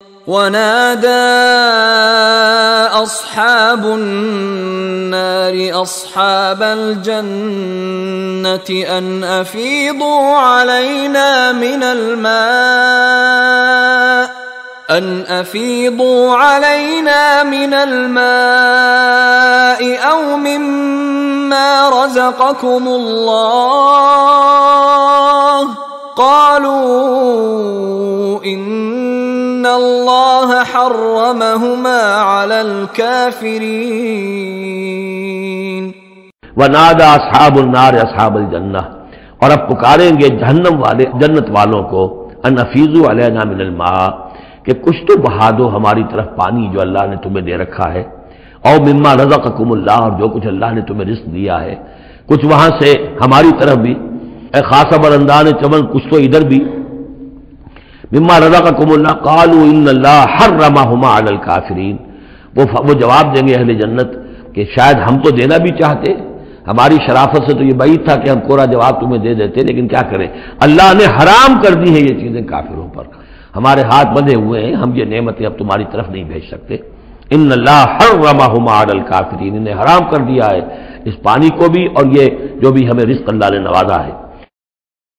वनादा अस्हाबुन नारि अस्हाबल जन्नति अन अफीदू अलैना मिनल माइ औ मिम्मा रज़क़कुमुल्लाह क़ालू इन्नल्लाह हर्रमहुमा अलल काफिरीन। वनादा अस्हाबुन नार अस्हाबल जन्नह, और अब पुकारेंगे जहन्नम वाले जन्नत वालों को, अन अफीजू अलैना मिनल मा, कि कुछ तो बहा दो हमारी तरफ पानी जो अल्लाह ने तुम्हें दे रखा है, और मिम्मा रज़क़कुमुल्लाह, और जो कुछ अल्लाह ने तुम्हें रिज़्क़ दिया है, कुछ वहां से हमारी तरफ भी, खासा बरंदान चमन कुछ तो इधर भी। मिम्मा रज़क़कुमुल्लाह क़ालू इन्नल्लाह हर्रमहुमा अलल काफिरीन, वो जवाब देंगे अहले जन्नत कि शायद हम तो देना भी चाहते, हमारी शराफत से तो ये बात था कि हम कोरा जवाब तुम्हें दे देते, लेकिन क्या करें, अल्लाह ने हराम कर दी है ये चीजें काफिरों पर, हमारे हाथ बंधे हुए हैं, हम ये नेमतें अब तुम्हारी तरफ नहीं भेज सकते। इन्नल्लाह हर्रमहुमा अलल काफिरीन, इन्हें हराम कर दिया है इस पानी को भी और ये जो भी हमें रिज़्क़ अल्लाह ने नवाजा है।